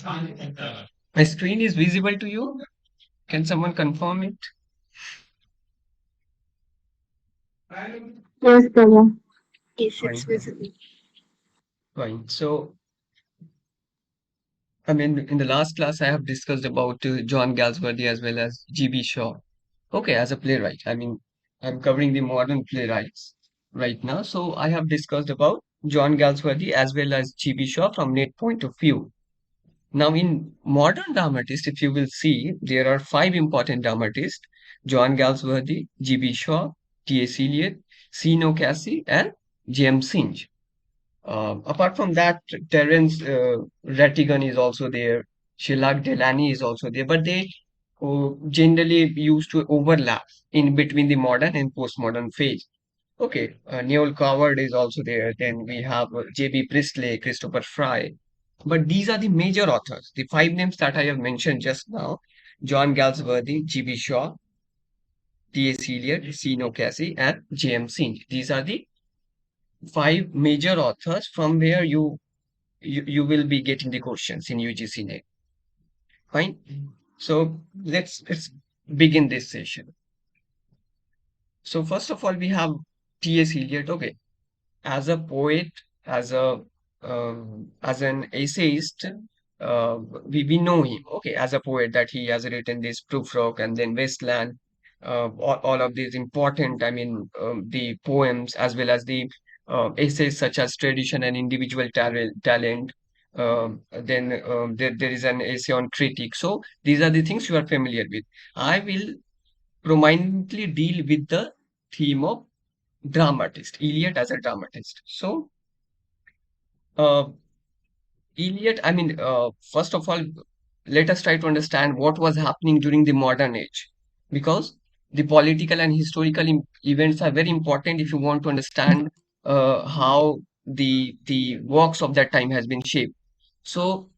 My screen is visible to you? Can someone confirm it? Yes, Prabha. Yes, it's Fine, visible. fine. So, I mean, in the last class, I have discussed about John Galsworthy as well as G.B. Shaw. Okay, as a playwright. I mean, I'm covering the modern playwrights right now. So, I have discussed about John Galsworthy as well as G.B. Shaw from net point of view. Now, in modern dramatists, if you will see, there are five important dramatists: John Galsworthy, G.B. Shaw, T.S. Eliot, C. Casey, and James Synge. Apart from that, Terence Rattigan is also there. Sheila Delany is also there, but they generally used to overlap in between the modern and postmodern phase. Okay, Neil Coward is also there. Then we have J.B. Priestley, Christopher Fry. But these are the major authors. The five names that I have mentioned just now: John Galsworthy, G.B. Shaw, T.S. Eliot, C. Casey, and J.M. Synge. These are the five major authors from where you will be getting the questions in UGC-NET. Fine. So let's begin this session. So first of all, we have T.S. Eliot. Okay, as a poet, as a as an essayist, we know him. Okay, as a poet, that he has written this Prufrock and then Wasteland, all of these important. I mean, the poems as well as the essays such as Tradition and Individual Talent. Then there is an essay on critique. So these are the things you are familiar with. I will prominently deal with the theme of dramatist, Eliot as a dramatist. So, uh, Eliot, I mean, first of all, let us try to understand what was happening during the modern age, because the political and historical events are very important if you want to understand how the works of that time has been shaped. So,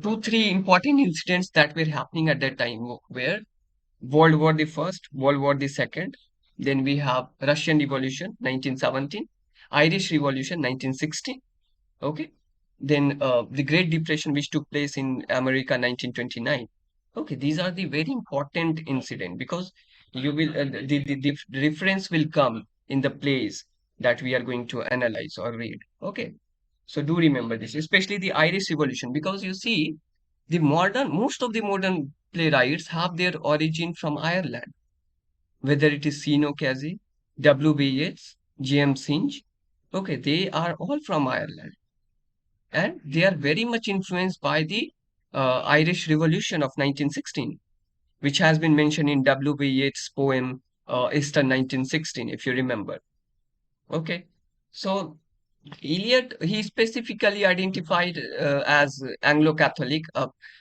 two, three important incidents that were happening at that time were World War the First, World War the Second. Then we have Russian Revolution, 1917, Irish Revolution, 1960. Okay. Then the Great Depression, which took place in America, 1929. Okay, these are the very important incident because you will the reference will come in the plays that we are going to analyze or read. Okay, so do remember this, especially the Irish Revolution, because you see most of the modern playwrights have their origin from Ireland, whether it is Sino Casey, W.B. Yeats, James Synge. Okay, they are all from Ireland, and they are very much influenced by the Irish Revolution of 1916, which has been mentioned in W.B. Yeats' poem Easter 1916, if you remember. Okay, so Eliot, he specifically identified as Anglo-Catholic,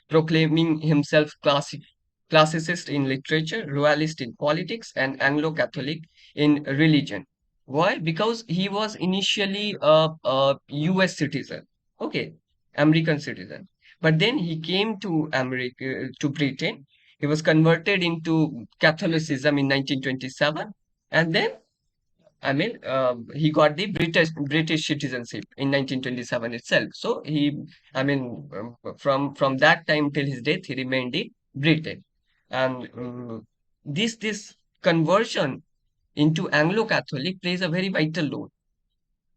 proclaiming himself classicist in literature, royalist in politics, and Anglo-Catholic in religion. Why? Because he was initially a US citizen, okay, American citizen. But then he came to America, to Britain. He was converted into Catholicism in 1927, and then he got the British citizenship in 1927 itself. So from that time till his death, he remained in Britain, and this conversion into Anglo-Catholic plays a very vital role.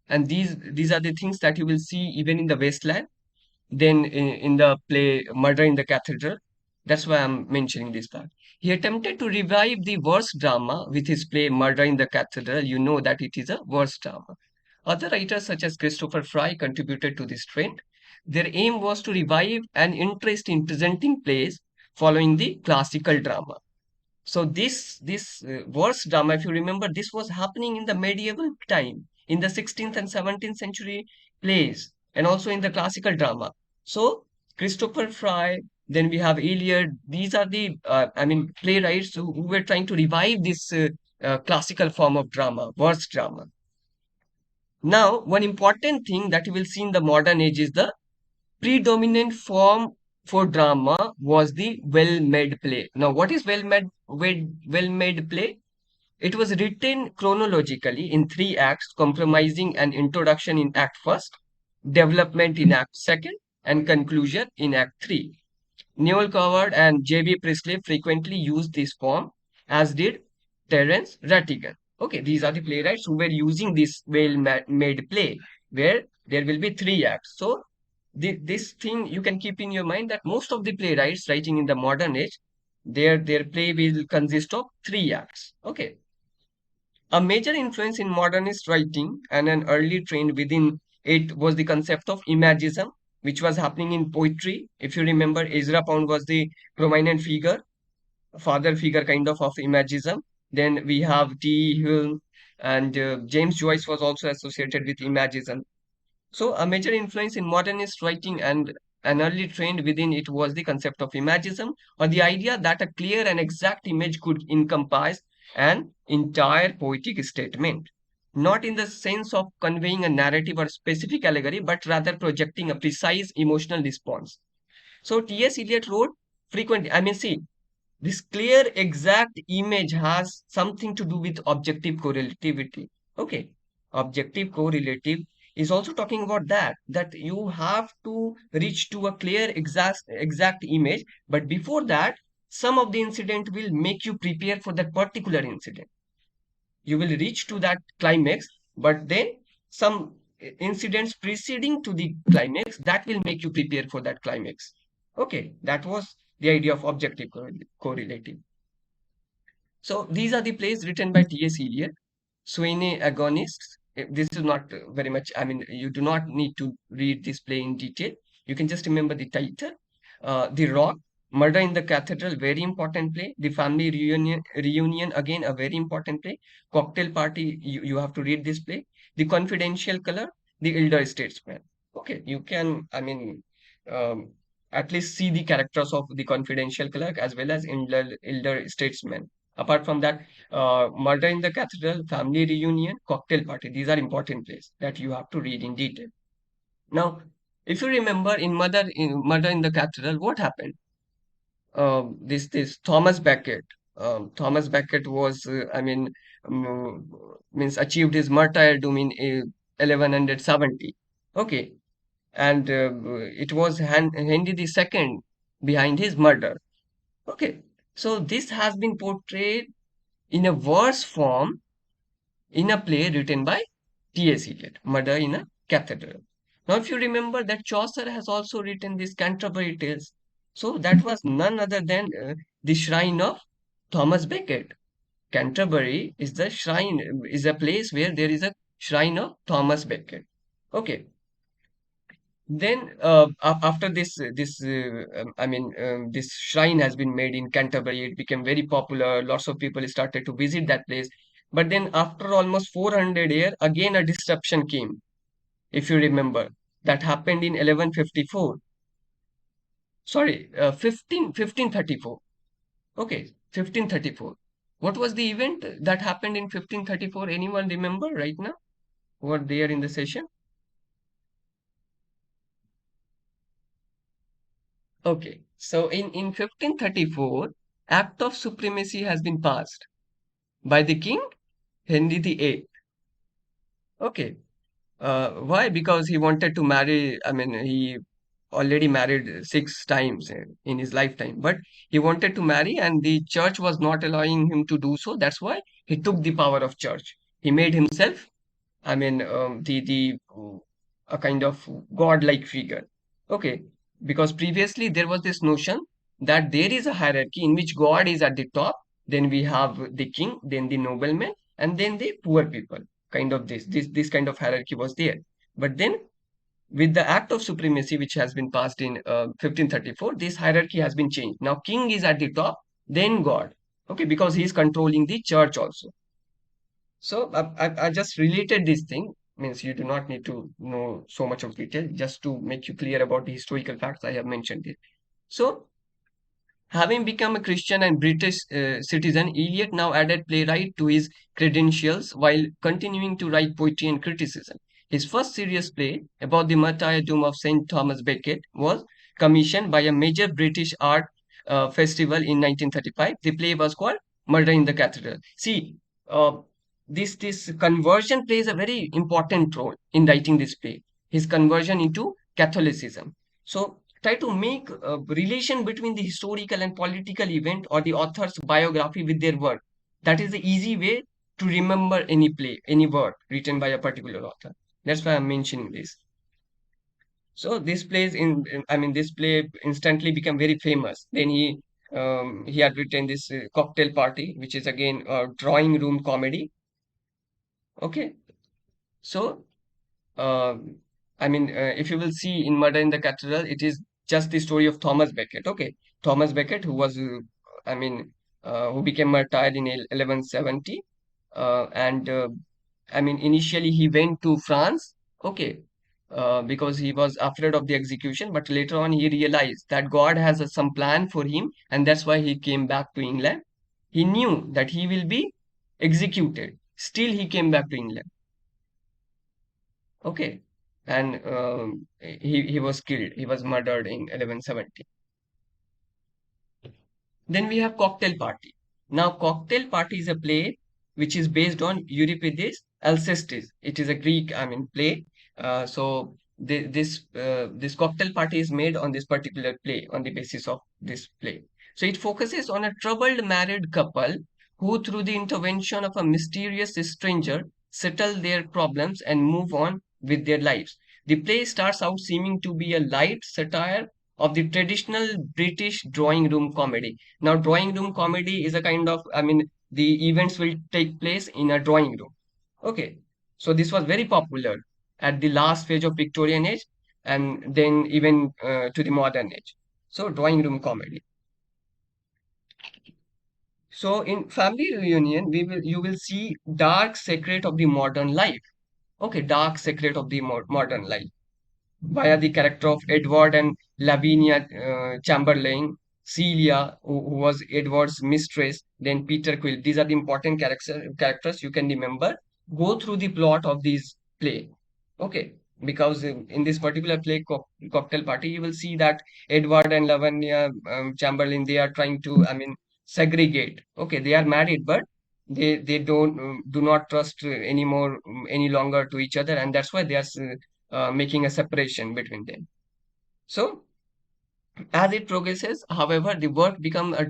And these are the things that you will see even in the Westland, then in the play Murder in the Cathedral. That's why I'm mentioning this part. He attempted to revive the verse drama with his play Murder in the Cathedral. You know that it is a verse drama. Other writers such as Christopher Fry contributed to this trend. Their aim was to revive an interest in presenting plays following the classical drama. So this verse drama, if you remember, this was happening in the medieval time, in the 16th and 17th century plays, and also in the classical drama. So Christopher Fry, then we have Eliot. These are the playwrights who were trying to revive this classical form of drama, verse drama. Now, one important thing that you will see in the modern age is the predominant form for drama was the well-made play. Now, what is well-made play? It was written chronologically in three acts, comprising an introduction in Act First, development in Act Second, and conclusion in Act 3. Newell Coward and J.B. Priestley frequently used this form, as did Terence Rattigan. Okay, these are the playwrights who were using this well-made play, where there will be three acts. So, this thing you can keep in your mind that most of the playwrights writing in the modern age, their play will consist of three acts. Okay, a major influence in modernist writing and an early trend within it was the concept of imagism, which was happening in poetry. If you remember, Ezra Pound was the prominent figure, father figure kind of imagism. Then we have T. Hume and James Joyce was also associated with imagism. So, a major influence in modernist writing and an early trend within it was the concept of imagism, or the idea that a clear and exact image could encompass an entire poetic statement, not in the sense of conveying a narrative or specific allegory, but rather projecting a precise emotional response. So, T.S. Eliot wrote frequently, see, this clear, exact image has something to do with objective correlativity. Okay. Objective correlative is also talking about that you have to reach to a clear, exact image. But before that, some of the incident will make you prepare for that particular incident. You will reach to that climax, but then some incidents preceding to the climax that will make you prepare for that climax. Okay. That was the idea of objective correlative. So these are the plays written by T.S. Eliot. Sweeney Agonists. This is not very much, you do not need to read this play in detail. You can just remember the title. The Rock, Murder in the Cathedral, very important play. The Family Reunion, again, a very important play. Cocktail Party, you have to read this play. The Confidential Color, The Elder Statesman. Okay, you can, um, at least see the characters of the Confidential Clerk as well as elder Statesman. Apart from that, Murder in the Cathedral, Family Reunion, Cocktail Party. These are important plays that you have to read in detail. Now, if you remember in Murder in the Cathedral, what happened? This Thomas Becket. Thomas Becket was, means achieved his martyrdom in 1170. Okay, and it was Henry the Second behind his murder. Okay, so this has been portrayed in a verse form in a play written by T.S. Eliot, Murder in a Cathedral. Now, if you remember that Chaucer has also written these Canterbury Tales, so that was none other than the shrine of Thomas Becket. Canterbury is the shrine, is a place where there is a shrine of Thomas Becket. Okay, then after this shrine has been made in Canterbury. It became very popular. Lots of people started to visit that place. But then after almost 400 years, again a disruption came. If you remember, that happened in 1154. Sorry, 1534. Okay, 1534. What was the event that happened in 1534? Anyone remember right now? Who are there in the session? Okay, so in 1534, Act of Supremacy has been passed by the King Henry VIII. Okay, why? Because he wanted to marry. He already married six times in his lifetime, but he wanted to marry, and the church was not allowing him to do so. That's why he took the power of church. He made himself the a kind of god-like figure. Okay, because previously there was this notion that there is a hierarchy in which God is at the top, then we have the king, then the nobleman, and then the poor people. Kind of this kind of hierarchy was there. But then with the Act of Supremacy, which has been passed in 1534, this hierarchy has been changed. Now king is at the top, then God. Okay, because he is controlling the church also. So I just related this thing. Means you do not need to know so much of detail, just to make you clear about the historical facts I have mentioned here. So, having become a Christian and British citizen, Eliot now added playwright to his credentials while continuing to write poetry and criticism. His first serious play, about the martyrdom of St. Thomas Becket, was commissioned by a major British art festival in 1935. The play was called Murder in the Cathedral. See, uh, this conversion plays a very important role in writing this play. His conversion into Catholicism. So try to make a relation between the historical and political event or the author's biography with their work. That is the easy way to remember any play, any work written by a particular author. That's why I'm mentioning this. So this plays I mean, this play instantly became very famous. Then he had written this Cocktail Party, which is again a drawing room comedy. Okay, so I mean, if you will see in Murder in the Cathedral, it is just the story of Thomas Becket. Okay, Thomas Becket, who was, I mean, who became martyred in 1170, and I mean, initially he went to France. Okay, because he was afraid of the execution, but later on he realized that God has some plan for him, and that's why he came back to England. He knew that he will be executed. Still, he came back to England. Okay, and he was killed. He was murdered in 1170. Then we have Cocktail Party. Now, Cocktail Party is a play which is based on Euripides' Alcestis. It is a Greek, I mean, play. This Cocktail Party is made on this particular play, on the basis of this play. So it focuses on a troubled married couple who, through the intervention of a mysterious stranger, settle their problems and move on with their lives. The play starts out seeming to be a light satire of the traditional British drawing room comedy. Now, drawing room comedy is a kind of, I mean, the events will take place in a drawing room. Okay. So this was very popular at the last phase of Victorian age and then even to the modern age. So drawing room comedy. So in family reunion, you will see dark secret of the modern life. Okay, dark secret of the modern life via the character of Edward and Lavinia Chamberlain, Celia, who was Edward's mistress, then Peter Quill. These are the important characters you can remember. Go through the plot of this play. Okay, because in this particular play, Cocktail Party, you will see that Edward and Lavinia Chamberlain, they are trying to, I mean, segregate. Okay, they are married, but they don't do not trust anymore any longer to each other, and that's why they are making a separation between them. So, as it progresses, however, the work becomes a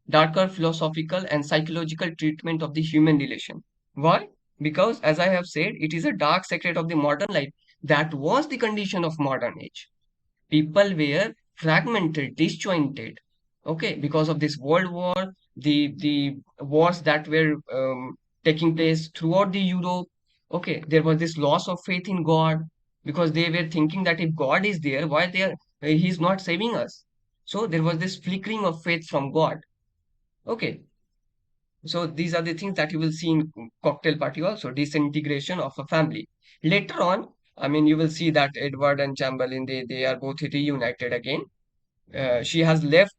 darker philosophical and psychological treatment of the human relation. Why? Because, as I have said, it is a dark secret of the modern life that was the condition of modern age. People were fragmented, disjointed. Okay, because of this world war, the wars that were taking place throughout the Europe. Okay, there was this loss of faith in God because they were thinking that if God is there, why there He's not saving us. So there was this flickering of faith from God. Okay, so these are the things that you will see in Cocktail Party also, disintegration of a family. Later on, I mean, you will see that Edward and Chamberlain, they are both reunited again. She has left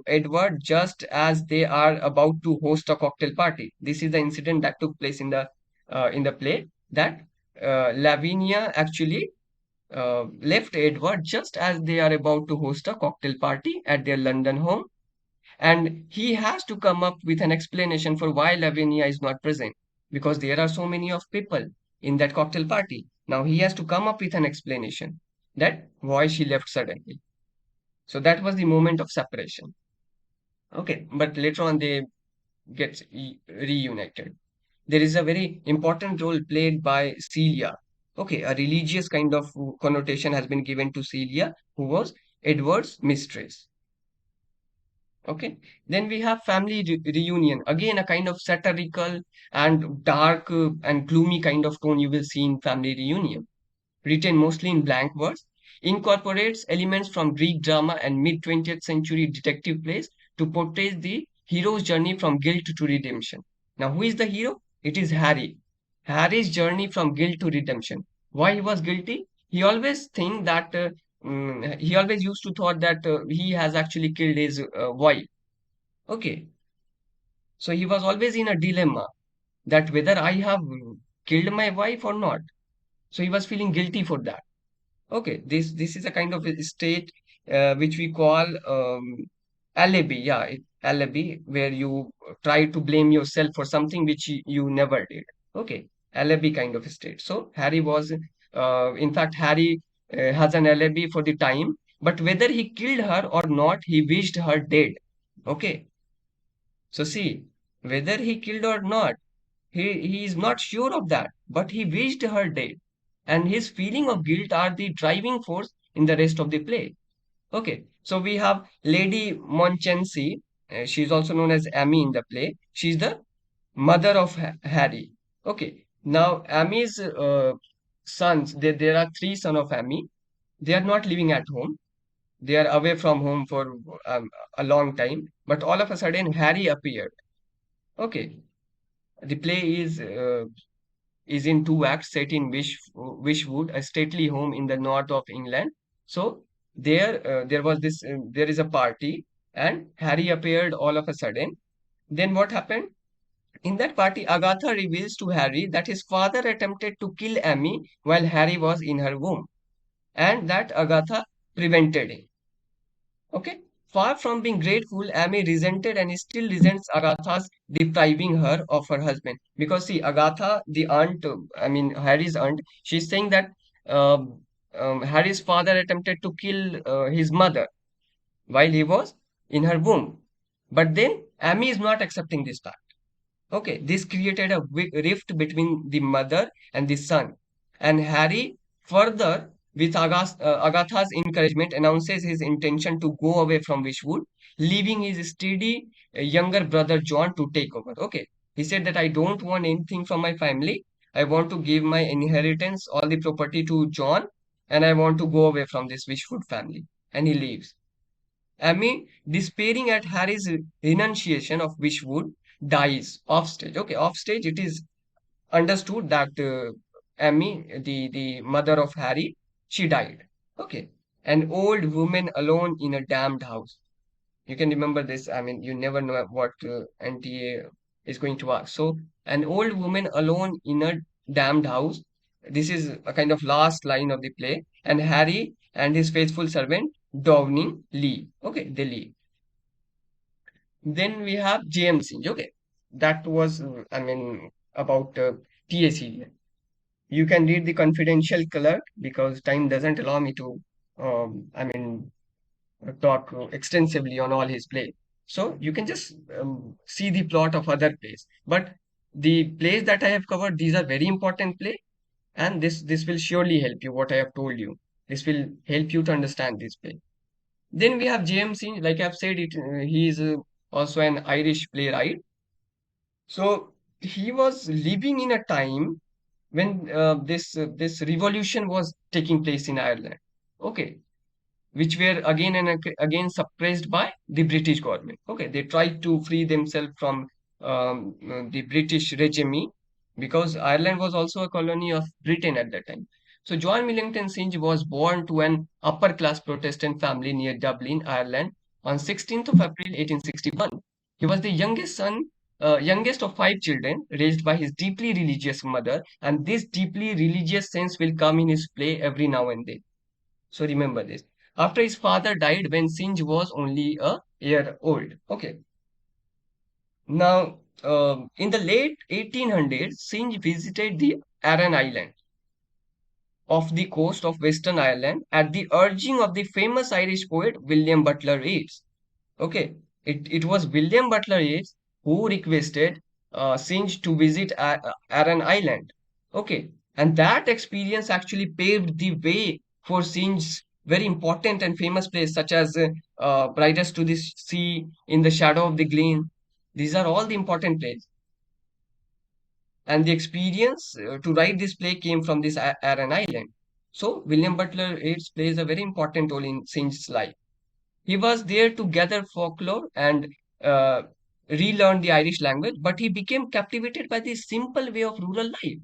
Edward just as they are about to host a cocktail party. This is the incident that took place in the play, that Lavinia actually left Edward just as they are about to host a cocktail party at their London home, and he has to come up with an explanation for why Lavinia is not present, because there are so many of people in that cocktail party. Now he has to come up with an explanation that why she left suddenly. So that was the moment of separation. Okay, but later on they get reunited. There is a very important role played by Celia. Okay, a religious kind of connotation has been given to Celia, who was Edward's mistress. Okay, then we have family reunion. Again, a kind of satirical and dark and gloomy kind of tone you will see in family reunion, written mostly in blank verse, incorporates elements from Greek drama and mid 20th century detective plays to portray the hero's journey from guilt to redemption. Now, who is the hero? It is Harry. Harry's journey from guilt to redemption. Why he was guilty? He always think that he always used to thought that he has actually killed his wife. Okay, so he was always in a dilemma that whether I have killed my wife or not. So he was feeling guilty for that. Okay, this is a kind of a state which we call alibi. Yeah, alibi, where you try to blame yourself for something which you never did. Okay, alibi kind of state. So Harry was, in fact, Harry has an alibi for the time but whether he killed her or not, he wished her dead. Okay, so see, whether he killed or not, he is not sure of that, but he wished her dead. And his feeling of guilt are the driving force in the rest of the play. Okay, so we have Lady Monchensi. She is also known as Amy in the play. She's the mother of Harry. Okay, now Amy's sons, there are three sons of Amy. They are not living at home. They are away from home for a long time. But all of a sudden, Harry appeared. Okay, the play is in two acts set in Wishwood, a stately home in the north of England. So there is a party, and Harry appeared all of a sudden. Then what happened? In that party, Agatha reveals to Harry that his father attempted to kill Amy while Harry was in her womb, and that Agatha prevented him. Okay. Far from being grateful, Amy resented and still resents Agatha's depriving her of her husband. Because see, Agatha, the aunt, Harry's aunt, she's saying that um, Harry's father attempted to kill his mother while he was in her womb. But then Amy is not accepting this fact. Okay, this created a rift between the mother and the son. And Harry, further, with Agatha's encouragement, announces his intention to go away from Wishwood, leaving his steady younger brother John to take over. Okay, he said that I don't want anything from my family. I want to give my inheritance, all the property to John, and I want to go away from this Wishwood family. And he leaves. Amy, despairing at Harry's renunciation of Wishwood, dies off stage. Okay, off stage, it is understood that Amy, the mother of Harry, she died. Okay, an old woman alone in a damned house. You can remember this. I mean, you never know what NTA is going to ask. So, an old woman alone in a damned house. This is a kind of last line of the play. And Harry and his faithful servant, Downing, leave. Okay, they leave. Then we have JMC. Okay, that was, about TAC. You can read the confidential color because time doesn't allow me to, talk extensively on all his play. So you can just see the plot of other plays. But the plays that I have covered, these are very important play, and this will surely help you. What I have told you, this will help you to understand this play. Then we have JMC, like I've said, he is also an Irish playwright. So he was living in a time when this revolution was taking place in Ireland. Okay, which were again and again suppressed by the British government. Okay, they tried to free themselves from the British regime because Ireland was also a colony of Britain at that time. So John Millington Synge was born to an upper class Protestant family near Dublin, Ireland, on 16th of April 1861. He was the youngest of five children, raised by his deeply religious mother, and this deeply religious sense will come in his play every now and then. So remember this. After his father died when Synge was only a year old. Okay. Now, in the late 1800s, Synge visited the Aran Island off the coast of Western Ireland at the urging of the famous Irish poet William Butler Yeats. Okay, it was William Butler Yeats who requested Synge to visit Aran Island. Okay, and that experience actually paved the way for Synge's very important and famous plays such as Brightest to the Sea, In the Shadow of the Glen. These are all the important plays. And the experience to write this play came from this Aran Island. So William Butler Yeats plays a very important role in Synge's life. He was there to gather folklore and uh, relearn the Irish language, but he became captivated by the simple way of rural life.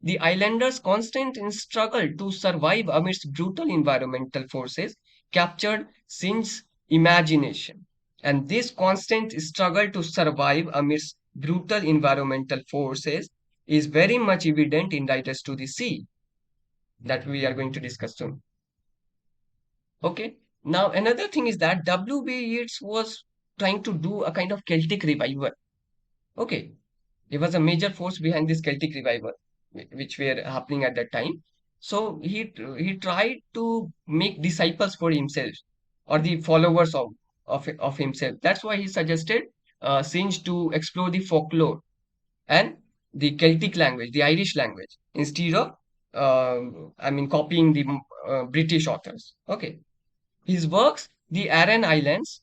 The islanders' constant struggle to survive amidst brutal environmental forces captured Synge's imagination. And this constant struggle to survive amidst brutal environmental forces is very much evident in Writers to the Sea that we are going to discuss soon. Okay. Now, another thing is that W.B. Yeats was trying to do a kind of Celtic revival. Okay. He was a major force behind this Celtic revival, which were happening at that time. So he tried to make disciples for himself. or the followers of himself. That's why he suggested Synge to explore the folklore and the Celtic language, the Irish language, instead of copying the British authors. Okay, his works, the Aran Islands,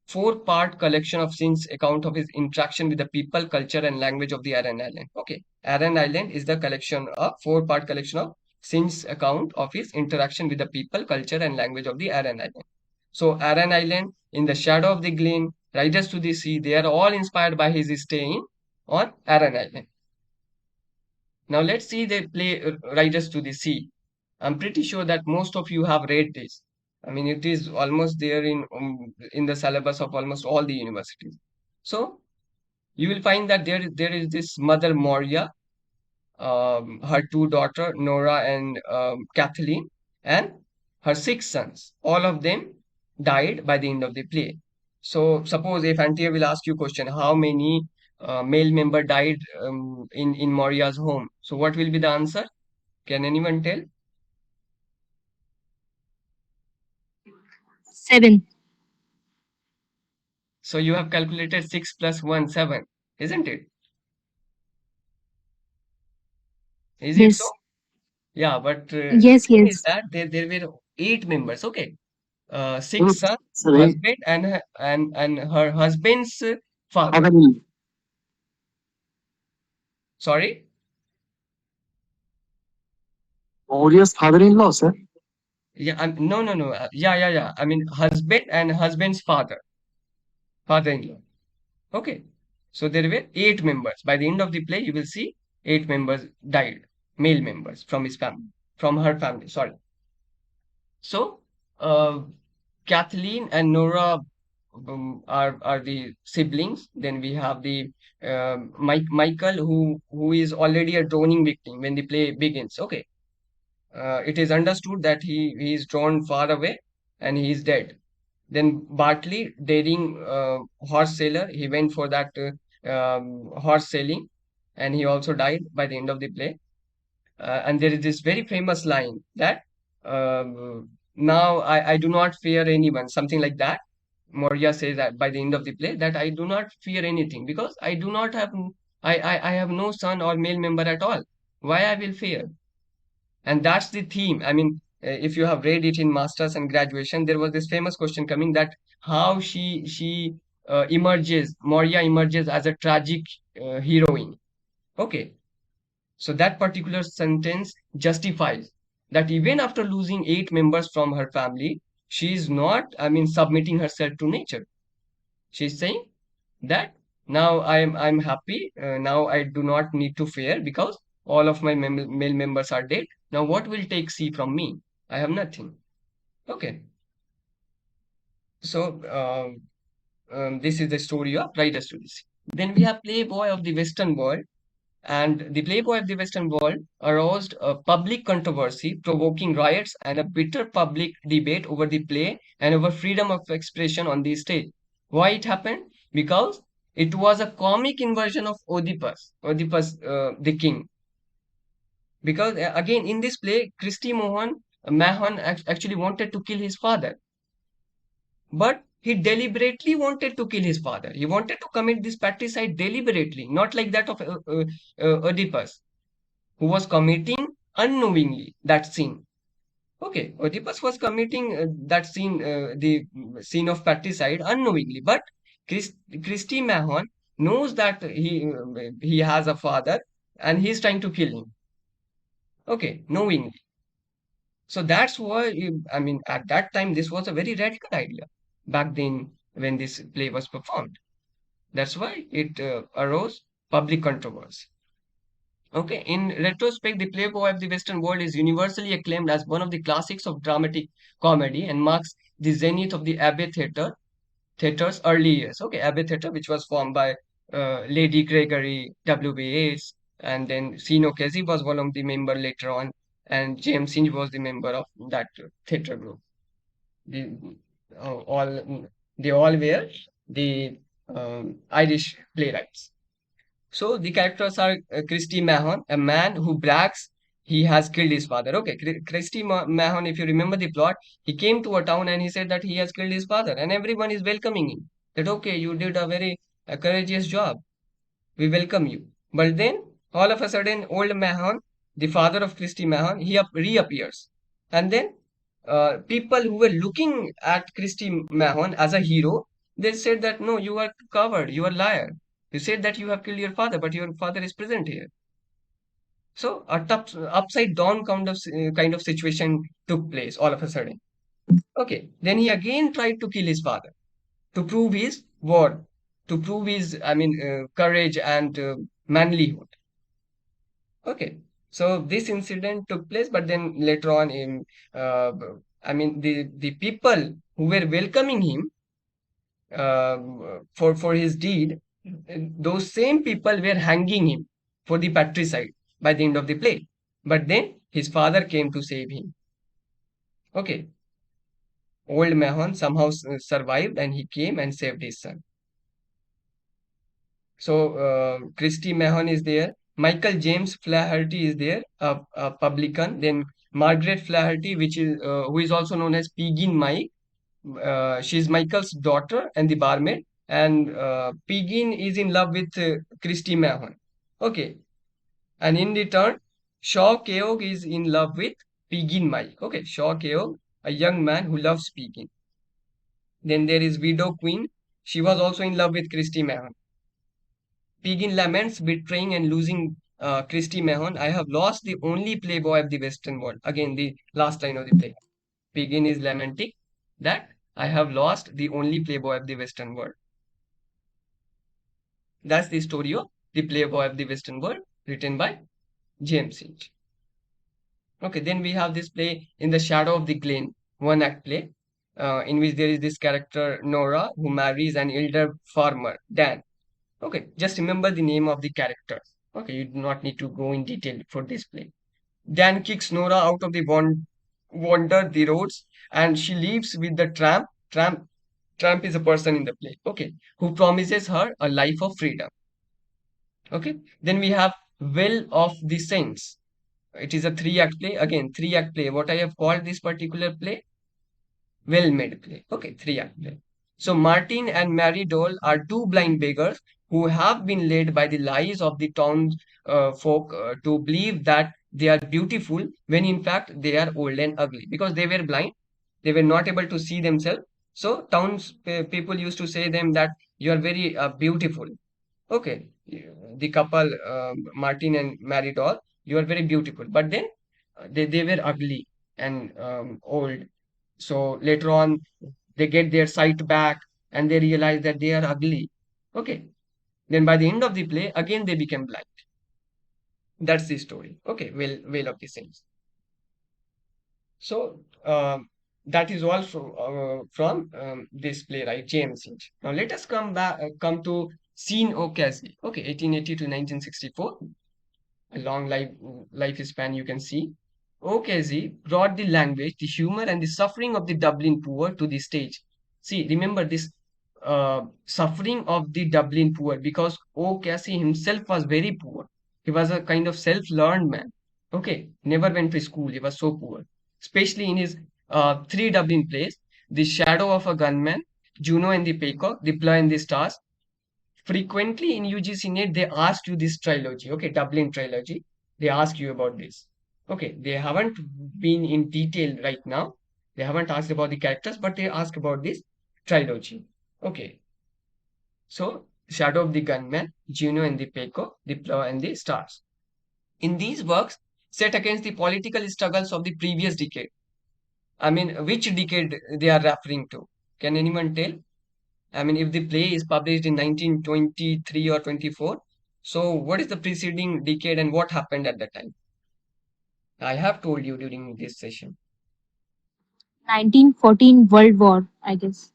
four-part collection of Synge's account of his interaction with the people, culture, and language of the Aran Island. Okay, Aran Island is the collection of four-part collection of Synge's account of his interaction with the people, culture, and language of the Aran Island. So Aran Island, In the Shadow of the Glen, Riders to the Sea, they are all inspired by his stay on Aran Island. Now let's see the play Riders to the Sea. I'm pretty sure that most of you have read this. I mean, it is almost there in the syllabus of almost all the universities. So you will find that there is this mother Moria, her two daughter Nora and Kathleen, and her six sons. All of them died by the end of the play. So suppose if Antia will ask you question, how many male member died in Moria's home? So what will be the answer? Can anyone tell? 7. So you have calculated 6 plus 1, 7, isn't it? Is it so? Yes. Yeah, but the Yes, thing is yes. that there were 8 members, okay? Six Eight. sons, Seven. husband, and her husband's father. Father-in-law. Sorry? Maurya's father-in-law, sir. Yeah, no, no, no. Yeah. I mean, husband and husband's father-in-law. Okay. So there were 8 members. By the end of the play, you will see 8 members died, male members from his family, from her family. Sorry. So, uh, Kathleen and Nora are the siblings. Then we have the Michael, who is already a droning victim when the play begins. Okay, it is understood that he is drawn far away and he is dead. Then Bartley, daring horse sailor, he went for that horse sailing, and he also died by the end of the play. And there is this very famous line that now I do not fear anyone, something like that. Moria says that by the end of the play that I do not fear anything because I do not have I have no son or male member at all. Why I will fear? And that's the theme. I mean, if you have read it in masters and graduation, there was this famous question coming that how she emerges, Moria emerges as a tragic heroine. Okay, so that particular sentence justifies that even after losing 8 members from her family, she is not, I mean, submitting herself to nature. She's saying that now I'm happy. Now I do not need to fear because all of my male members are dead. Now what will take C from me? I have nothing. Okay. So this is the story of Riders to the Sea. Then we have Playboy of the Western World. And the Playboy of the Western World aroused a public controversy, provoking riots and a bitter public debate over the play and over freedom of expression on the stage. Why it happened? Because it was a comic inversion of Oedipus the king. Because again, in this play, Christy Mahon actually wanted to kill his father, but he deliberately wanted to kill his father. He wanted to commit this patricide deliberately, not like that of Oedipus, who was committing unknowingly that sin. Okay, Oedipus was committing the scene of patricide unknowingly, but Christy Mahon knows that he has a father and he is trying to kill him. Okay, knowingly. So that's why I mean at that time this was a very radical idea back then when this play was performed. That's why it arose public controversy. Okay, in retrospect, the Playboy of the Western World is universally acclaimed as one of the classics of dramatic comedy and marks the zenith of the Theatre's early years. Okay, Abbey Theatre, which was formed by Lady Gregory, W.B. Yeats, and then Sino Kesey was one of the member later on, and James Synge was the member of that theatre group. The, all they all were the Irish playwrights. So the characters are Christy Mahon, a man who brags he has killed his father. Okay, Christy Mahon, if you remember the plot, he came to a town and he said that he has killed his father, and everyone is welcoming him. That okay, you did a very courageous job. We welcome you. But then all of a sudden, old Mahon, the father of Christy Mahon, he reappears, and then people who were looking at Christy Mahon as a hero, they said that no, you are coward, you are liar. You said that you have killed your father, but your father is present here. So a tough, upside down kind of situation took place all of a sudden. Okay, then he again tried to kill his father to prove his worth, to prove his, courage and manlyhood. Okay, so this incident took place, but then later on, uh, the people who were welcoming him for his deed, those same people were hanging him for the patricide by the end of the play. But then his father came to save him. Okay, old Mahon somehow survived and he came and saved his son. So Christy Mahon is there. Michael James Flaherty is there, a publican. Then Margaret Flaherty, which is who is also known as Pigin Mike. She's Michael's daughter and the barmaid. And Pigin is in love with Christy Mahon. Okay, and in return, Shaw Keogh is in love with Pigin Mike. Okay, Shaw Keogh, a young man who loves Pigin. Then there is Widow Queen. She was also in love with Christy Mahon. Pegin laments betraying and losing Christy Mahon. I have lost the only playboy of the Western world. Again, the last line of the play. Pegin is lamenting that I have lost the only playboy of the Western world. That's the story of the playboy of the Western world, written by James Synge. Okay, then we have this play In the Shadow of the Glen, one act play, in which there is this character Nora who marries an elder farmer, Dan. Okay, just remember the name of the characters. Okay, you do not need to go in detail for this play. Dan kicks Nora out of the wander the roads, and she leaves with the tramp. Tramp is a person in the play. Okay, who promises her a life of freedom. Okay, then we have Will of the Saints. It is a three-act play. Again, three-act play. What I have called this particular play, well-made play. Okay, three-act play. So Martin and Mary Dole are two blind beggars who have been led by the lies of the town folk to believe that they are beautiful when in fact they are old and ugly because they were blind. They were not able to see themselves. So towns people used to say them that you are very beautiful. Okay, the couple Martin and Mary Dole, you are very beautiful. But then they were ugly and old. So later on, they get their sight back and they realize that they are ugly. Okay. Then by the end of the play, again they become blind. That's the story. Okay. Well of the Saints. So that is all from this playwright James Hinch. Now let us come to Scene O'Casey. Okay, 1880 to 1964. A long lifespan you can see. O'Casey brought the language, the humor, and the suffering of the Dublin poor to the stage. See, remember this suffering of the Dublin poor because O'Casey himself was very poor. He was a kind of self-learned man. Okay, never went to school. He was so poor, especially in his three Dublin plays: The Shadow of a Gunman, Juno and the Peacock, The Plough and the Stars. Frequently in UGC-NET, they ask you this trilogy, okay, Dublin trilogy. They ask you about this. Okay, they haven't been in detail right now. They haven't asked about the characters, but they ask about this trilogy. Okay, so Shadow of the Gunman, Juno and the Peacock, The Plough and the Stars. In these works, set against the political struggles of the previous decade. I mean, which decade they are referring to? Can anyone tell? I mean, if the play is published in 1923 or 24, so what is the preceding decade and what happened at that time? I have told you during this session. 1914 World War, I guess.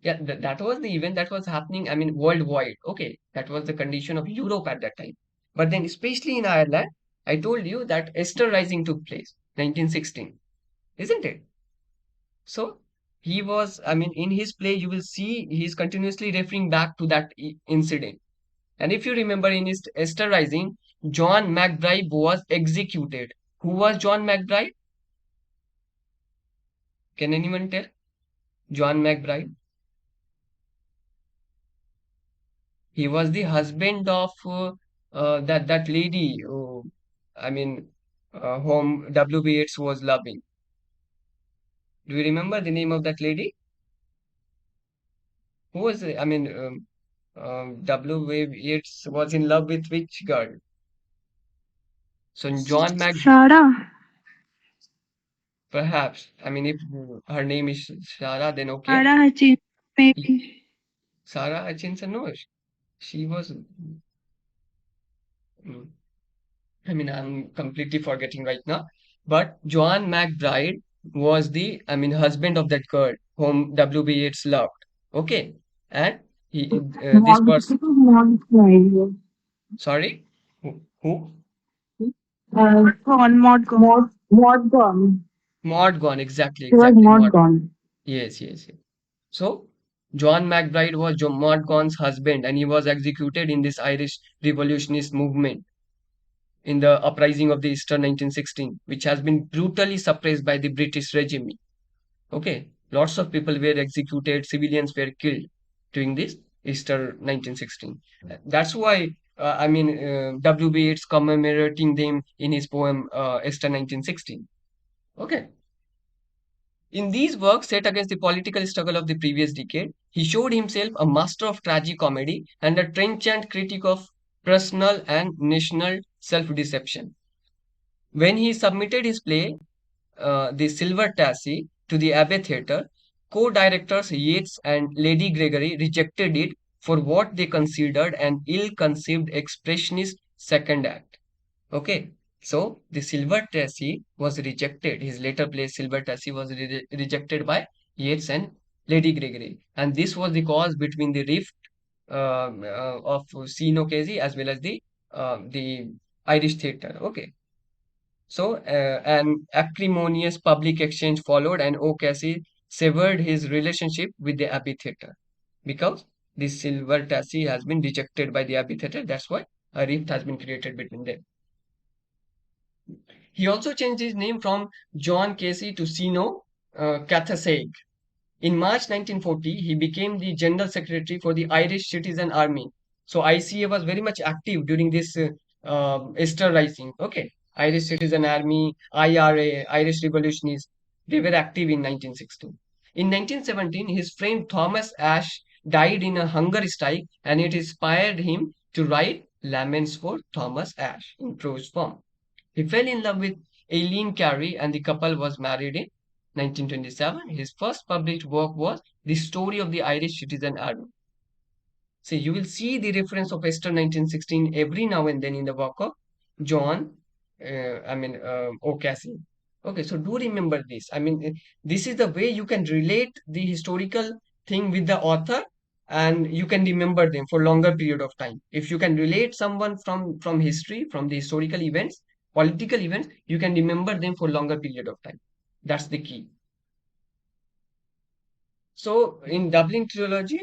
Yeah, that was the event that was happening, I mean, worldwide. Okay, that was the condition of Europe at that time. But then, especially in Ireland, I told you that Esther Rising took place, 1916, isn't it? So he was, I mean, in his play, you will see he's continuously referring back to that incident. And if you remember in his Esther Rising, John McBride was executed. Who was John McBride? Can anyone tell? John McBride. He was the husband of that lady. I mean, whom W.B. Yeats was loving. Do you remember the name of that lady? Who was it? I mean, W.B. Yeats was in love with which girl? So John Mac, Shara. perhaps. I mean, if her name is Sarah, then okay. Shara Hutchins, maybe. Sarah Hutchinson, no, she was. mm, I mean, I'm completely forgetting right now. But John McBride was the, I mean, husband of that girl whom W.B. Yeats loved. Okay, and this person. Sorry, who? Gone, Maud gone. Mod gone. Maud Gonne, exactly, He was exactly. mod Maud. gone. Yes, yes, yes. So, John McBride was Maud Gonne's husband, and he was executed in this Irish revolutionist movement in the uprising of the Easter 1916, which has been brutally suppressed by the British regime. Okay, lots of people were executed, civilians were killed during this Easter 1916. That's why, I mean, W.B. Yeats commemorating them in his poem Easter 1916. Okay. In these works set against the political struggle of the previous decade, he showed himself a master of tragicomedy and a trenchant critic of personal and national self-deception. When he submitted his play, The Silver Tassie, to the Abbey Theatre, co-directors Yeats and Lady Gregory rejected it for what they considered an ill-conceived expressionist second act. Okay, so the Silver Tassie was rejected. His later play Silver Tassie was rejected by Yeats and Lady Gregory, and this was the cause between the rift of Synge as well as the Irish theatre. Okay, so an acrimonious public exchange followed, and O'Casey severed his relationship with the Abbey Theatre because the Silver Tassie has been rejected by the Abbey Theatre. That's why a rift has been created between them. He also changed his name from John Casey to Sino Cathasaig. In March 1940, he became the General Secretary for the Irish Citizen Army. So ICA was very much active during this Easter Rising. Okay, Irish Citizen Army, IRA, Irish Revolutionists, they were active in 1916. In 1917, his friend Thomas Ashe died in a hunger strike, and it inspired him to write Laments for Thomas Ashe in prose form. He fell in love with Eileen Carey, and the couple was married in 1927. His first published work was The Story of the Irish Citizen Army. So you will see the reference of Esther 1916 every now and then in the work of John, O'Casey. Okay, so do remember this. I mean, this is the way you can relate the historical thing with the author, and you can remember them for longer period of time. If you can relate someone from history, from the historical events, political events, you can remember them for longer period of time. That's the key. So in Dublin trilogy,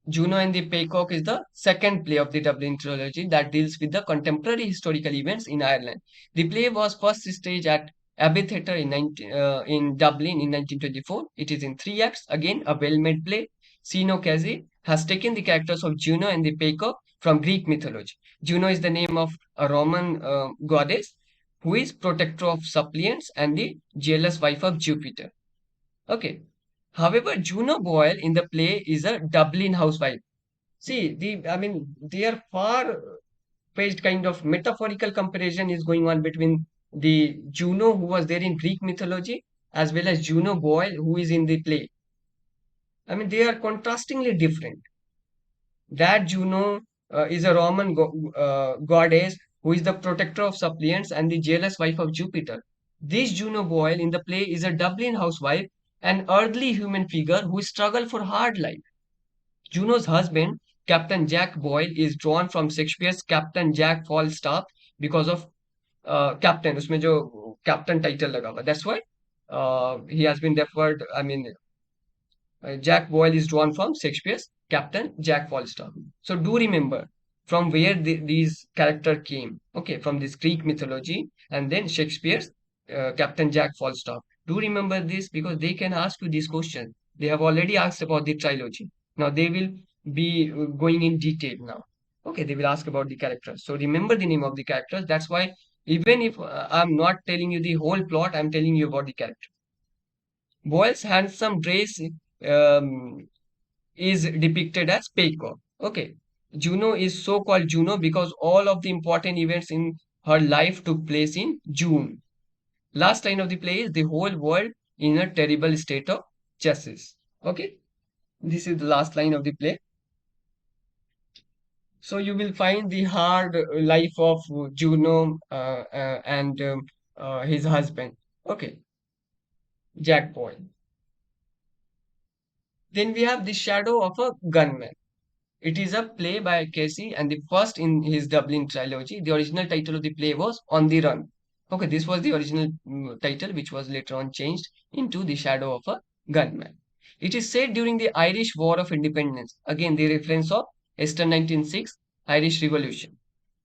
Juno and the Peacock is the second play of the Dublin trilogy that deals with the contemporary historical events in Ireland. The play was first staged at Abbey Theatre in Dublin in 1924. It is in three acts, again a well-made play. Sino Kazi has taken the characters of Juno and the Peacock from Greek mythology. Juno is the name of a Roman goddess who is protector of suppliants and the jealous wife of Jupiter. Okay. However, Juno Boyle in the play is a Dublin housewife. See, I mean, they are far-fetched kind of metaphorical comparison is going on between the Juno who was there in Greek mythology as well as Juno Boyle who is in the play. I mean, they are contrastingly different. That Juno is a Roman goddess who is the protector of suppliants and the jealous wife of Jupiter. This Juno Boyle in the play is a Dublin housewife, an earthly human figure who struggled for hard life. Juno's husband, Captain Jack Boyle, is drawn from Shakespeare's Captain Jack Falstaff because of captain. उसमें जो captain title लगा हुआ. That's why he has been referred. I mean, Jack Boyle is drawn from Shakespeare's Captain Jack Falstaff. So do remember, from where these character came. Okay, from this Greek mythology, and then Shakespeare's Captain Jack Falstaff. Do remember this because they can ask you this question. They have already asked about the trilogy. Now they will be going in detail now. Okay, they will ask about the characters. So remember the name of the characters. That's why even if I'm not telling you the whole plot, I'm telling you about the character. Boyle's handsome Grace um, is depicted as peacock. Okay. Juno is so called Juno because all of the important events in her life took place in June. Last line of the play is the whole world in a terrible state of chassis. Okay. This is the last line of the play. So you will find the hard life of Juno and his husband. Okay. Jack Boyle. Then we have The Shadow of a Gunman. It is a play by Casey and the first in his Dublin trilogy. The original title of the play was On the Run. Okay, this was the original title, which was later on changed into The Shadow of a Gunman. It is set during the Irish War of Independence. Again, the reference of Easter 1906 Irish Revolution.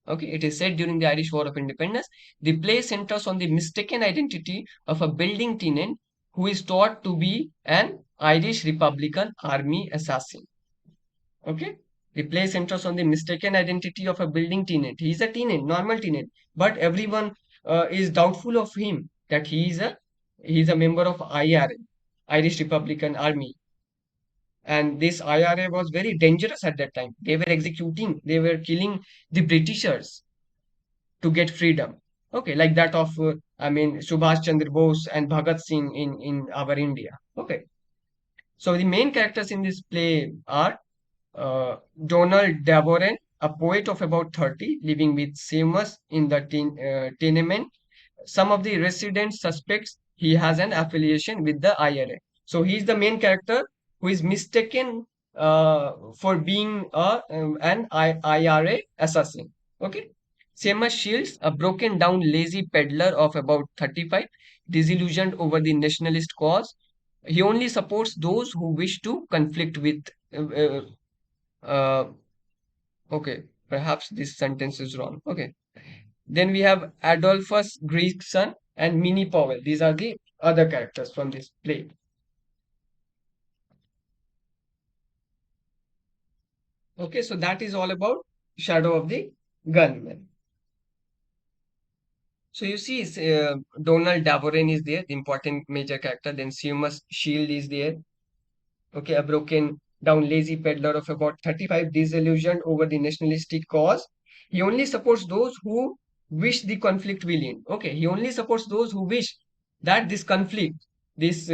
Okay, it is set during the Irish War of Independence. The play centers on the mistaken identity of a building tenant who is thought to be an Irish Republican Army assassin. Okay. The play centers on the mistaken identity of a building tenant. He is a tenant, normal tenant, but everyone is doubtful of him that he is a member of IRA, Irish Republican Army, and this IRA was very dangerous at that time. They were killing the Britishers to get freedom. Okay, like that of Subhash Chandra Bose and Bhagat Singh in our India. Okay, so the main characters in this play are Donald Davoren, a poet of about 30, living with Seamus in the tenement. Some of the residents suspects he has an affiliation with the IRA. So he is the main character who is mistaken for being an IRA assassin. Okay. Seamus Shields, a broken down lazy peddler of about 35, disillusioned over the nationalist cause. He only supports those who wish to conflict with uh, uh, uh, okay, perhaps this sentence is wrong. Okay. Then we have Adolphus Gregson and Minnie Powell. These are the other characters from this play. Okay, so that is all about Shadow of the Gunman. So you see, Donald Davoren is there, the important major character. Then Seamus Shield is there. Okay, a broken down lazy peddler of about 35, disillusioned over the nationalistic cause. He only supports those who wish the conflict will end. Okay, he only supports those who wish that this conflict, this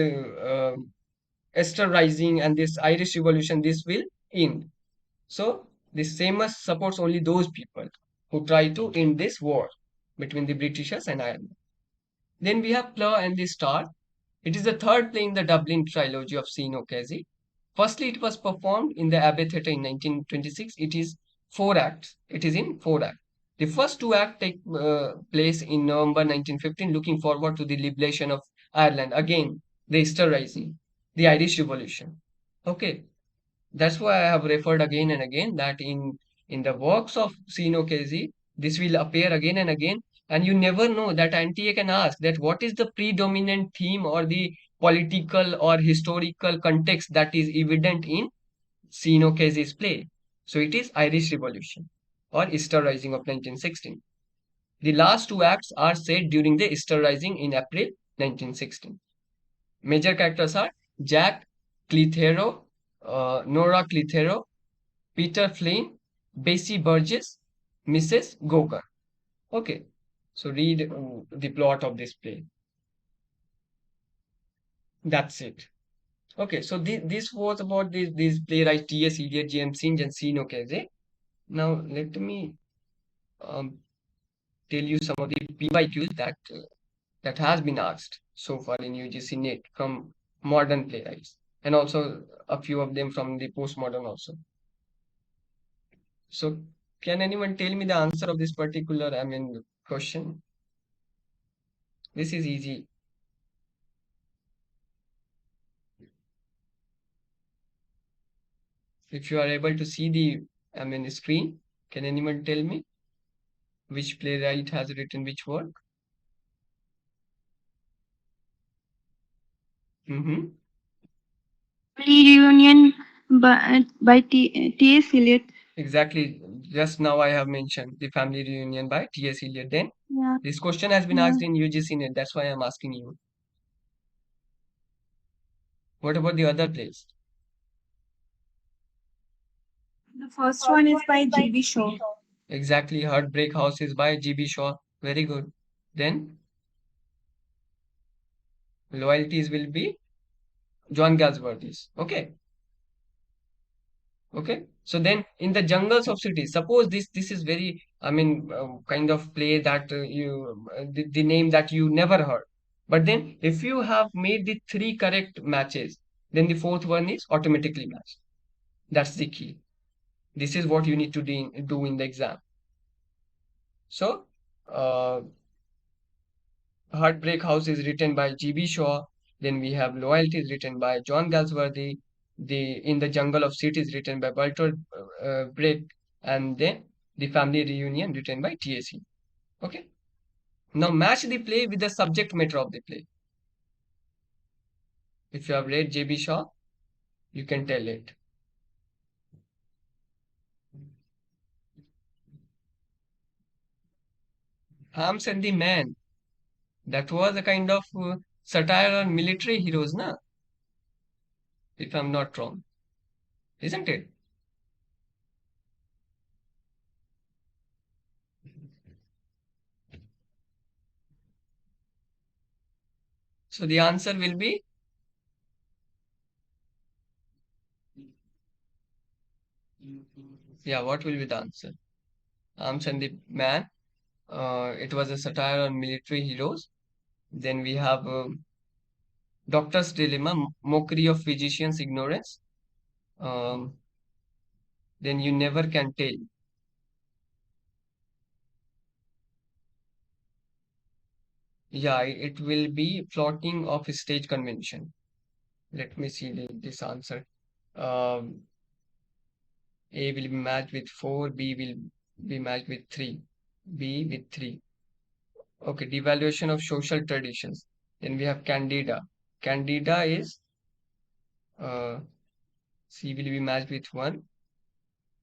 Esther Rising and this Irish Revolution, this will end. So this Seamus supports only those people who try to end this war between the Britishers and Ireland. Then we have Plur and the Star. It is the third play in the Dublin trilogy of Synge. Firstly, it was performed in the Abbey Theatre in 1926. It is four acts. It is in four acts. The first two acts take place in November 1915, looking forward to the liberation of Ireland. Again, the Easter Rising, the Irish Revolution. Okay, that's why I have referred again and again that in the works of Synge, this will appear again and again, and you never know that NTA can ask that what is the predominant theme or the political or historical context that is evident in Synge's play. So it is Irish Revolution or Easter Rising of 1916. The last two acts are set during the Easter Rising in April 1916. Major characters are Jack Clitheroe, Nora Clitheroe, Peter Flynn, Bessie Burgess, Mrs. Gogan. Okay, so read the plot of this play. That's it. Okay, so this was about these playwrights T.S. Eliot, James Synge, and Synge. Now let me um, tell you some of the PYQs that has been asked so far in UGC-NET from modern playwrights, and also a few of them from the postmodern also. So can anyone tell me the answer of this particular, question? This is easy. If you are able to see the, screen, Can anyone tell me which playwright has written which work? Mm-hmm. Family Reunion by T.S. Eliot. Exactly. Just now I have mentioned The Family Reunion by T.S. Eliot. Then Yeah, this question has been yeah. asked in UGC-NET. That's why I'm asking you. What about the other plays? The first one is by G.B. Shaw. Exactly. Heartbreak House is by G.B. Shaw. Very good. Then Loyalties will be John Galsworthy's. Okay. Okay. So then in the jungles of cities, suppose this is very, I mean, kind of play that the name that you never heard. But then if you have made the three correct matches, then the fourth one is automatically matched. That's the key. This is what you need to do in the exam. So, Heartbreak House is written by G.B. Shaw. Then we have Loyalty is written by John Galsworthy. The In the Jungle of Cities written by Bertolt Brecht, and then The Family Reunion written by T.S. Eliot. Okay. Now match the play with the subject matter of the play. If you have read J.B. Shaw, you can tell it. Hams and the Man. That was a kind of satire on military heroes, na? If I'm not wrong, isn't it? So the answer will be, yeah, what will be the answer? Arms and the Man. It was a satire on military heroes. Then we have Doctor's Dilemma, Mockery of Physicians' Ignorance. Um, then You Never Can Tell. Yeah, it will be Plotting of Stage Convention. Let me see this answer. Um, A will be matched with 4, B will be matched with 3, B with 3. Okay, devaluation of social traditions. Then we have Candida. Candida is uh, C will be matched with 1,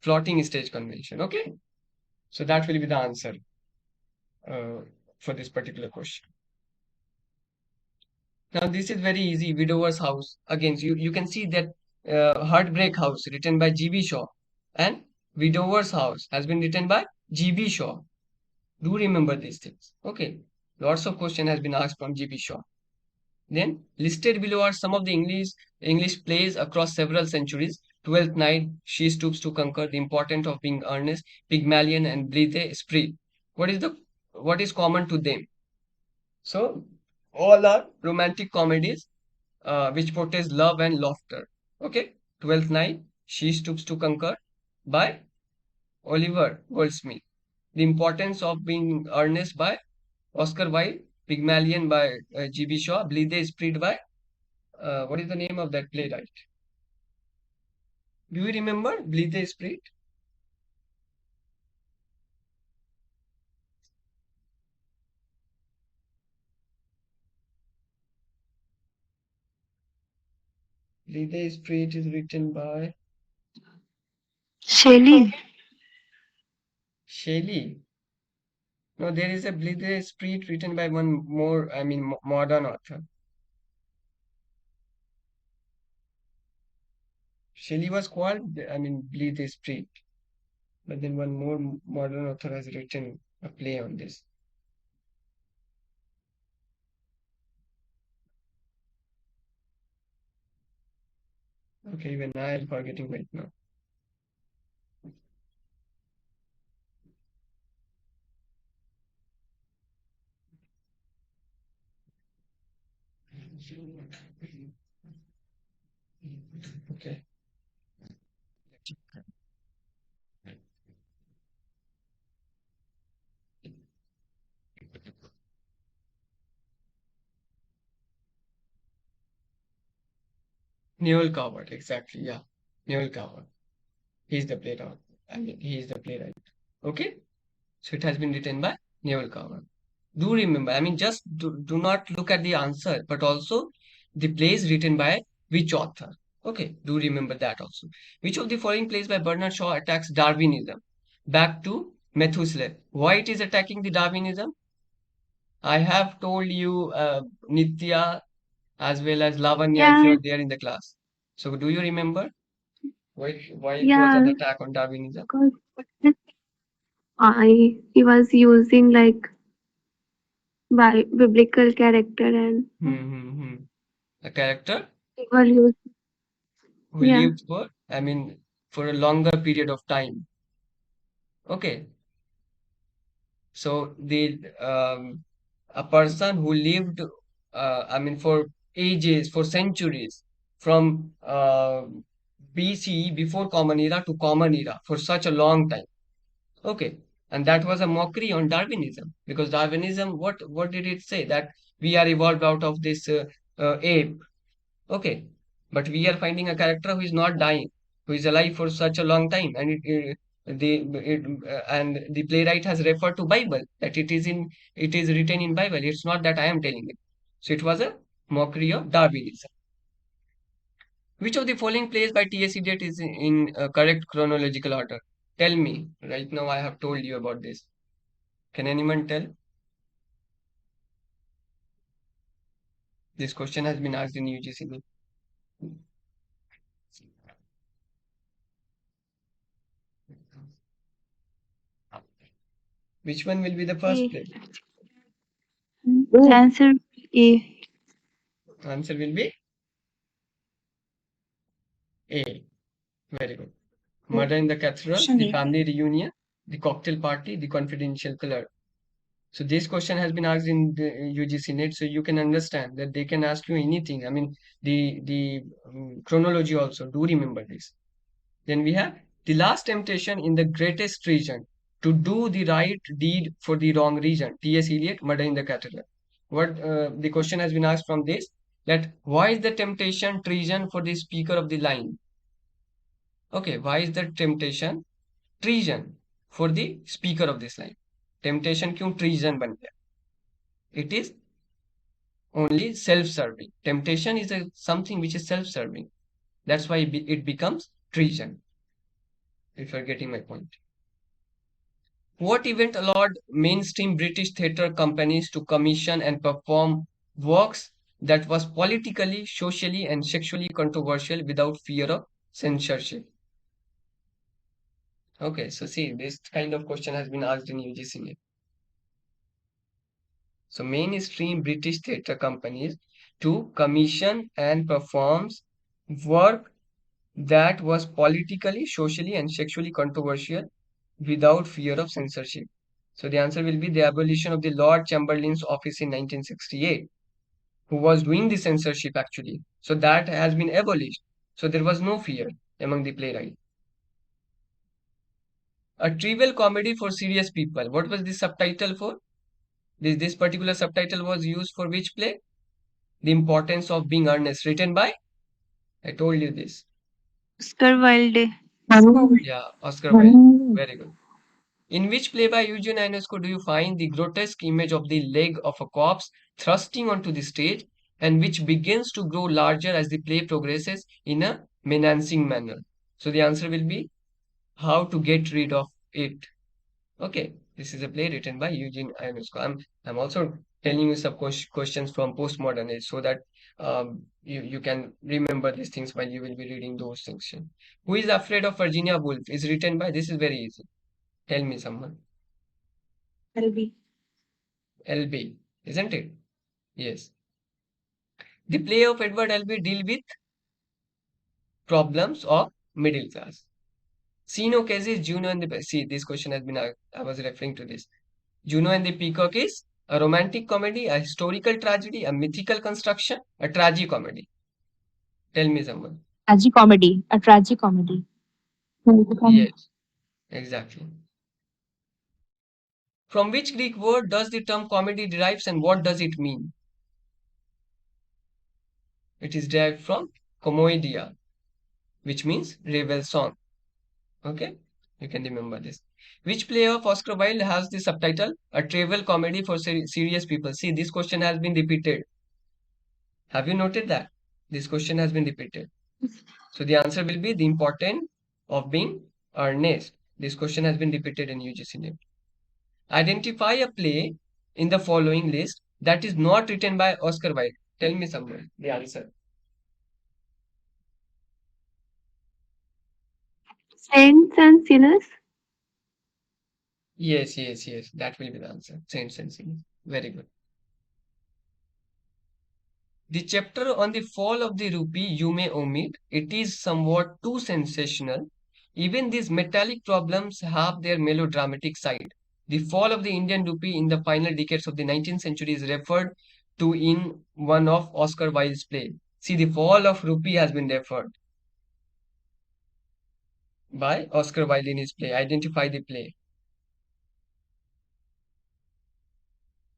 Plotting Stage Convention. Okay, so that will be the answer uh, for this particular question. Now this is very easy. Widower's House. Again, you can see that Heartbreak House written by G.B. Shaw, and Widower's House has been written by G.B. Shaw. Do remember these things. Okay. Lots of question has been asked from G.B. Shaw. Then listed below are some of the English plays across several centuries. Twelfth Night, She Stoops to Conquer, The Importance of Being Earnest, Pygmalion, and Blithe Esprit. What is common to them? So all are romantic comedies which portrays love and laughter. Okay. Twelfth Night, She Stoops to Conquer by Oliver Goldsmith. The Importance of Being Earnest by Oscar Wilde. Pygmalion by G.B. Shaw. Blithe Esprit by what is the name of that playwright? Do you remember Blithe Esprit? Blithe Esprit is written by Shelley. Shelley. No, there is a Blithe Esprit written by one more, I mean, modern author. Shelley was called, I mean, Blithe Esprit, but then one more modern author has written a play on this. Okay, even I am forgetting right now. Okay. Newell Coward, exactly. Yeah. Newell Coward. He's the playwright. I mean, he is the playwright. Okay, so it has been written by Naval Coward. Do remember, I mean, just do not look at the answer, but also the plays written by which author. Okay, do remember that also. Which of the following plays by Bernard Shaw attacks Darwinism? Back to Methuselah. Why it is attacking the Darwinism? I have told you Nitya as well as Lavanya if you Yeah, are there in the class. So do you remember why it was an yeah, attack on Darwinism? because he was using like biblical character and A character evolution. who Yeah, lived for, I mean, for a longer period of time. Okay, so the a person who lived, I mean, for ages, for centuries, from BCE, before Common Era, to Common Era, for such a long time. Okay, and that was a mockery on Darwinism, because Darwinism, what did it say? That we are evolved out of this ape. Okay, but we are finding a character who is not dying, who is alive for such a long time, and and the playwright has referred to Bible, that it is written in Bible. It's not that I am telling it. So it was a mockery of Darwinism. Which of the following plays by T.S. Eliot is in correct chronological order? Tell me. Right now, I have told you about this. Can anyone tell? This question has been asked in UGC. Which one will be the first A. play? Answer A. Answer will be A. Very good. Murder in the Cathedral, Option the A. family reunion, the cocktail party, the confidential clerk. So this question has been asked in the UGC-NET, so you can understand that they can ask you anything. I mean, the chronology also. Do remember this. Then we have the last temptation in the greatest treason, to do the right deed for the wrong reason. T.S. Eliot, Murder in the Cathedral. What the question has been asked from this, that why is the temptation treason for the speaker of the line? Okay, why is the temptation treason for the speaker of this line? Temptation क्यों treason बन गया? It is only self-serving. Temptation is something which is self-serving. That's why it becomes treason. If you're getting my point. What event allowed mainstream British theatre companies to commission and perform works that was politically, socially, and sexually controversial without fear of censorship? Okay, so see, this kind of question has been asked in UGC. So mainstream British theatre companies to commission and performs work that was politically, socially, and sexually controversial without fear of censorship. So the answer will be the abolition of the Lord Chamberlain's office in 1968, who was doing the censorship actually. So that has been abolished. So there was no fear among the playwrights. A trivial comedy for serious people. What was the subtitle for? This particular subtitle was used for which play? The Importance of Being Earnest, written by, I told you this. Oscar Wilde. Yeah, Oscar Wilde. Very good. In which play by Eugene Ionesco do you find the grotesque image of the leg of a corpse thrusting onto the stage, and which begins to grow larger as the play progresses in a menacing manner? So the answer will be How to Get Rid of It. Okay, this is a play written by Eugene Ionesco. I'm also telling you some questions from postmodern age, so that you can remember these things while you will be reading those things. Who is Afraid of Virginia Woolf is written by, this is very easy. Tell me someone. LB. LB, isn't it? Yes. The play of Edward Albee deal with problems of middle class. Sino cases Juno and the, see, this question has been, I was referring to this. Juno and the Peacock is a romantic comedy, a historical tragedy, a mythical construction, a tragicomedy. Tell me someone. Tragicomedy. A tragicomedy. Yes, exactly. From which Greek word does the term comedy derives, and what does it mean? It is derived from komoidia, which means revel song. Okay, you can remember this. Which play of Oscar Wilde has the subtitle A Travel Comedy for Serious People? See, this question has been repeated. Have you noted that? This question has been repeated. So the answer will be the importance of being earnest. This question has been repeated in UGC-NET. Identify a play in the following list that is not written by Oscar Wilde. Tell me someone the answer. Saints and sinners. Yes, yes, yes. That will be the answer. Saints and Sinners. Very good. The chapter on the fall of the rupee you may omit. It is somewhat too sensational. Even these metallic problems have their melodramatic side. The fall of the Indian rupee in the final decades of the 19th century is referred to in one of Oscar Wilde's plays. See, the fall of rupee has been referred by Oscar Wilde in his play. Identify the play.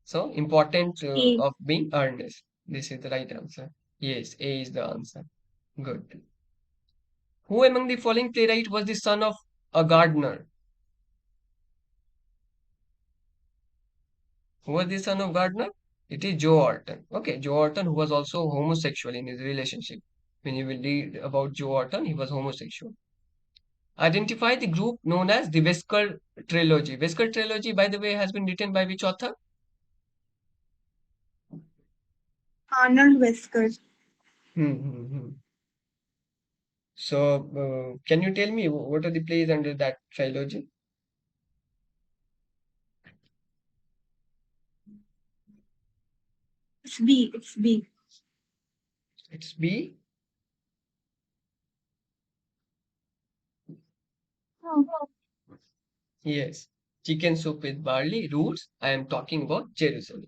So, important A. of being earnest. This is the right answer. Yes, A is the answer. Good. Who among the following playwright was the son of a gardener? Who was the son of gardener? It is Joe Orton. Okay, Joe Orton, who was also homosexual in his relationship. When you will read about Joe Orton, he was homosexual. Identify the group known as the Whisker Trilogy. Whisker Trilogy, by the way, has been written by which author? Arnold Wesker. Hmm. So, can you tell me what are the plays under that trilogy? It's B. It's B. It's B. Oh. Yes. Chicken soup with barley roots. I am talking about Jerusalem.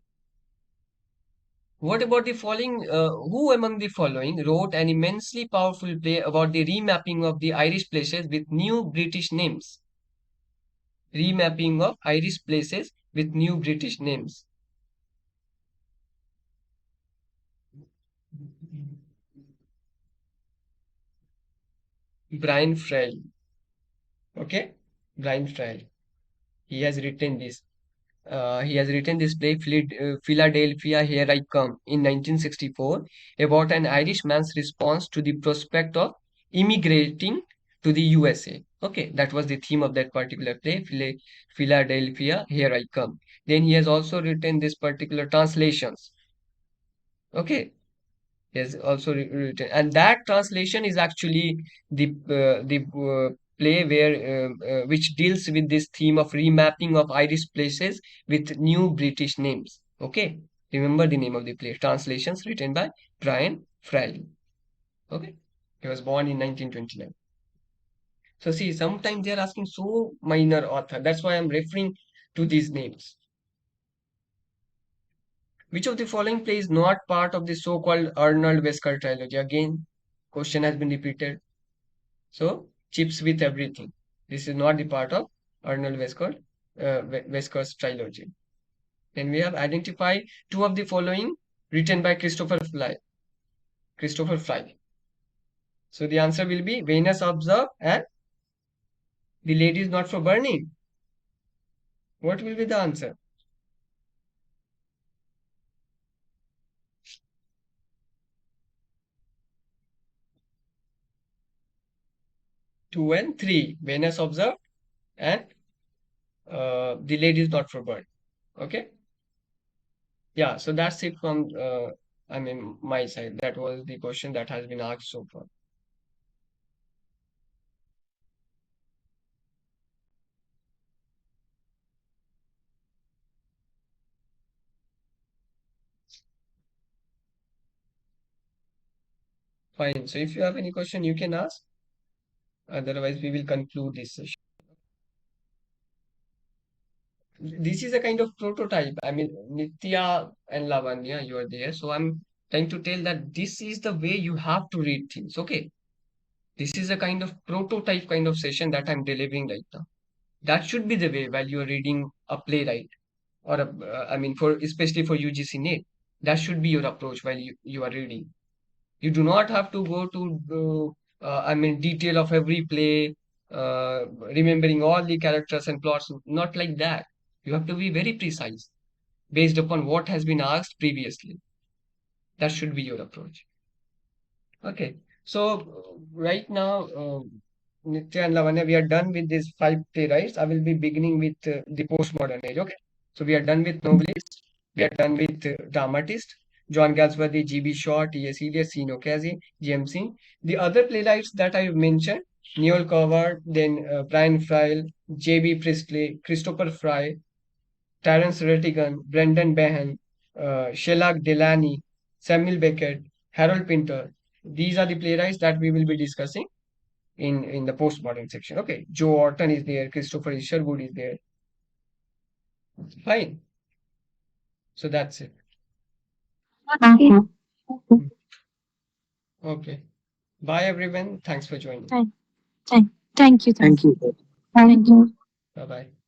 What about the following? Who among the following wrote an immensely powerful play about the remapping of the Irish places with new British names? Remapping of Irish places with new British names. Brian Fry. Okay? Brian Fry. He has written this. He has written this play, Philadelphia, Here I Come, in 1964, about an Irishman's response to the prospect of immigrating to the USA. Okay, that was the theme of that particular play, Philadelphia, Here I Come. Then he has also written this particular translations. Okay, he has also written, and that translation is actually the play where which deals with this theme of remapping of Irish places with new British names. Okay, remember the name of the play. Translations written by Brian Fry. Okay, he was born in 1929. So see, sometimes they are asking so minor author. That's why I'm referring to these names. Which of the following play is not part of the so-called Arnold Wesker trilogy? Again, question has been repeated. So, chips with everything. This is not the part of Arnold Wesker's trilogy. Then we have identified two of the following written by Christopher Fry. Christopher Fry. So the answer will be Venus Observed and The Lady is Not for Burning. What will be the answer? 2 and 3. Venus Observed and The Lady is Not for Burning. Okay. Yeah, so that's it from my side. That was the question that has been asked so far. Fine. So if you have any question, you can ask. Otherwise, we will conclude this session. This is a kind of prototype. I mean, Nitya and Lavanya, you are there. So I'm trying to tell that this is the way you have to read things. Okay. This is a kind of prototype kind of session that I'm delivering right now. That should be the way while you're reading a playwright or for especially for UGC-NET. That should be your approach while you are reading. You do not have to go to detail of every play. remembering all the characters and plots. Not like that. You have to be very precise based upon what has been asked previously. That should be your approach. Okay. So right now, Nitya and Lavanya, we are done with these five playwrights. I will be beginning with the postmodern age. Okay. So we are done with novelists. We are done with dramatist. John Galsworthy, G.B. Shaw, T.S. Eliot, C. Ocasio, G.M. Synge. The other playwrights that I mentioned, Neil Coward, then Brian Friel, J.B. Priestley, Christopher Fry, Terence Rattigan, Brendan Behan, Shelag Delany, Samuel Beckett, Harold Pinter. These are the playwrights that we will be discussing in the postmodern section. Okay, Joe Orton is there, Christopher Isherwood is there. Fine. So that's it. Okay. Okay. Bye everyone. Thanks for joining. Thank you. Thank you. Thank you. Bye bye.